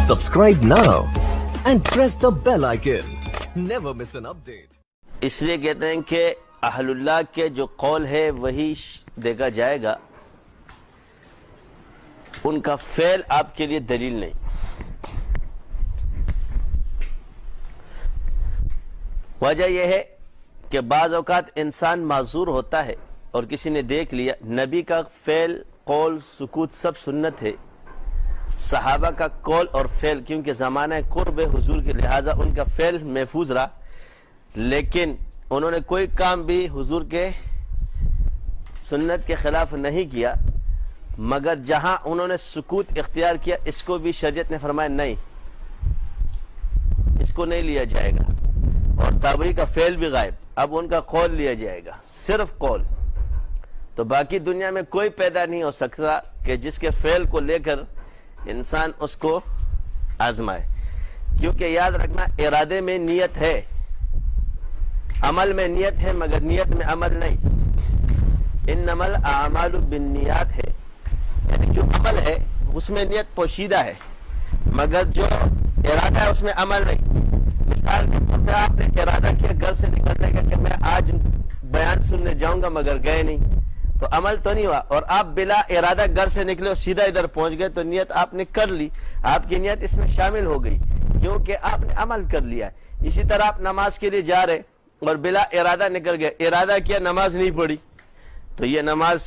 Subscribe now and press the bell icon. Never miss an update. اس لیے کہتے ہیں کہ اہل اللہ کے جو قول ہے وہی دیکھا جائے گا، ان کا فعل آپ کے لیے دلیل نہیں۔ وجہ یہ ہے کہ بعض اوقات انسان معذور ہوتا ہے اور کسی نے دیکھ لیا نبی کا فعل، قول، سکوت سب سنت ہے، صحابہ کا قول اور فعل کیونکہ زمانہ قرب حضور کے لہٰذا ان کا فعل محفوظ رہا، لیکن انہوں نے کوئی کام بھی حضور کے سنت کے خلاف نہیں کیا، مگر جہاں انہوں نے سکوت اختیار کیا اس کو بھی شریعت نے فرمایا نہیں، اس کو نہیں لیا جائے گا، اور تابعی کا فعل بھی غائب، اب ان کا قول لیا جائے گا، صرف قول۔ تو باقی دنیا میں کوئی پیدا نہیں ہو سکتا کہ جس کے فعل کو لے کر انسان اس کو آزمائے، کیونکہ یاد رکھنا ارادے میں نیت ہے، عمل میں نیت ہے مگر نیت میں عمل نہیں۔ انما الاعمال بالنیات ہے، یعنی جو عمل ہے اس میں نیت پوشیدہ ہے مگر جو ارادہ ہے اس میں عمل نہیں۔ مثال کے طور پہ آپ نے ارادہ کیا گھر سے نکلنے کا کہ میں آج بیان سننے جاؤں گا مگر گئے نہیں، تو عمل تو نہیں ہوا، اور آپ بلا ارادہ گھر سے نکلے اور سیدھا ادھر پہنچ گئے تو نیت آپ نے کر لی، آپ کی نیت اس میں شامل ہو گئی کیونکہ آپ نے عمل کر لیا ہے۔ اسی طرح آپ نماز کے لیے جا رہے اور بلا ارادہ نکل گئے، ارادہ کیا نماز نہیں پڑھی تو یہ نماز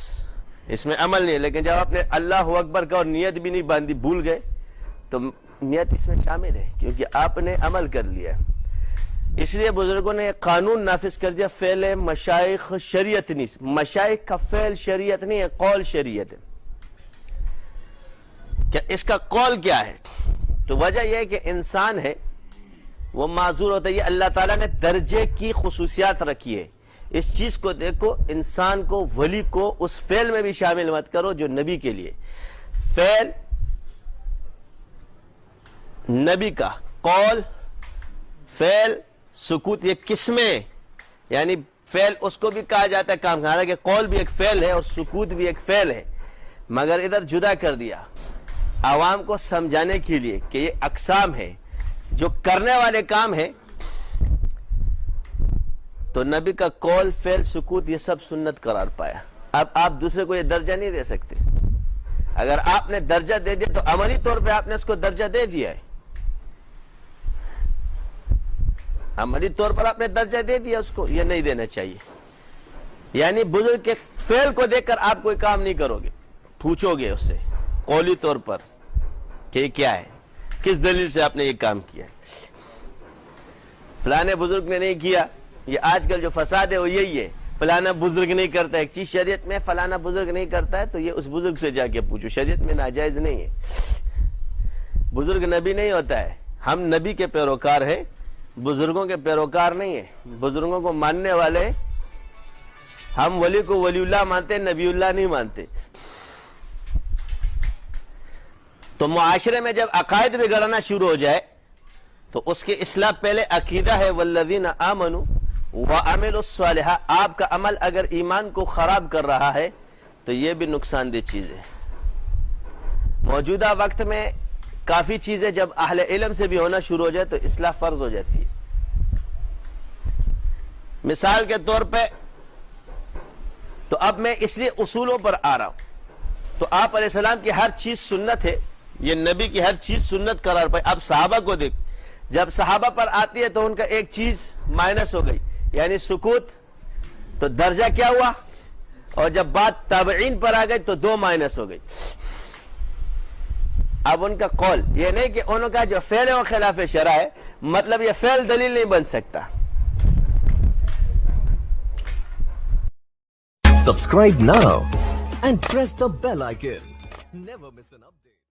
اس میں عمل نہیں ہے، لیکن جب آپ نے اللہ اکبر کا اور نیت بھی نہیں باندھی بھول گئے تو نیت اس میں شامل ہے کیونکہ آپ نے عمل کر لیا۔ اس لیے بزرگوں نے ایک قانون نافذ کر دیا، فعل مشائخ شریعت نہیں، مشائخ کا فعل شریعت نہیں ہے، قول شریعت ہے۔ کیا اس کا قول کیا ہے؟ تو وجہ یہ ہے کہ انسان ہے وہ معذور ہوتا ہے، یہ اللہ تعالیٰ نے درجے کی خصوصیات رکھی ہے۔ اس چیز کو دیکھو، انسان کو، ولی کو اس فعل میں بھی شامل مت کرو جو نبی کے لیے۔ فعل نبی کا، قول، فعل، سکوت، یہ قسمیں، یعنی فعل اس کو بھی کہا جاتا ہے کام، حالانکہ قول بھی ایک فعل ہے اور سکوت بھی ایک فعل ہے، مگر ادھر جدا کر دیا عوام کو سمجھانے کے لیے کہ یہ اقسام ہے، جو کرنے والے کام ہے تو نبی کا قول، فعل، سکوت یہ سب سنت قرار پایا۔ اب آپ دوسرے کو یہ درجہ نہیں دے سکتے، اگر آپ نے درجہ دے دیا تو عملی طور پہ آپ نے اس کو درجہ دے دیا ہے، عملی طور پر آپ نے درجہ دے دیا اس کو، یہ نہیں دینا چاہیے۔ یعنی بزرگ کے فعل کو دیکھ کر آپ کوئی کام نہیں کرو گے، پوچھو گے اس سے قولی طور پر کہ یہ کیا ہے، کس دلیل سے آپ نے یہ کام کیا، فلانے بزرگ نے نہیں کیا۔ یہ آج کل جو فساد ہے وہ یہی ہے، فلانا بزرگ نہیں کرتا ایک چیز، شریعت میں فلانا بزرگ نہیں کرتا ہے تو یہ اس بزرگ سے جا کے پوچھو، شریعت میں ناجائز نہیں ہے۔ بزرگ نبی نہیں ہوتا ہے، ہم نبی کے پیروکار ہیں، بزرگوں کے پیروکار نہیں ہیں، بزرگوں کو ماننے والے، ہم ولی کو ولی اللہ مانتے، نبی اللہ نہیں مانتے۔ تو معاشرے میں جب عقائد بگڑنا شروع ہو جائے تو اس کی اصلاح پہلے عقیدہ ہے، والذین آمنوا وعملوا الصالحات، آپ کا عمل اگر ایمان کو خراب کر رہا ہے تو یہ بھی نقصان دہ چیز ہے۔ موجودہ وقت میں کافی چیزیں جب اہل علم سے بھی ہونا شروع ہو جائے تو اصلاح فرض ہو جاتی ہے۔ مثال کے طور پہ تو اب میں اس لیے اصولوں پر آ رہا ہوں، تو آپ علیہ السلام کی ہر چیز سنت ہے، یہ نبی کی ہر چیز سنت قرار پائی۔ اب صحابہ کو دیکھ، جب صحابہ پر آتی ہے تو ان کا ایک چیز مائنس ہو گئی، یعنی سکوت، تو درجہ کیا ہوا، اور جب بات تابعین پر آ گئی تو 2 مائنس ہو گئی۔ اب ان کا قول یہ نہیں کہ انہوں کا جو فعل ہے وہ خلاف شرع ہے، مطلب یہ فعل دلیل نہیں بن سکتا۔ Subscribe now and press the bell icon. Never miss an update.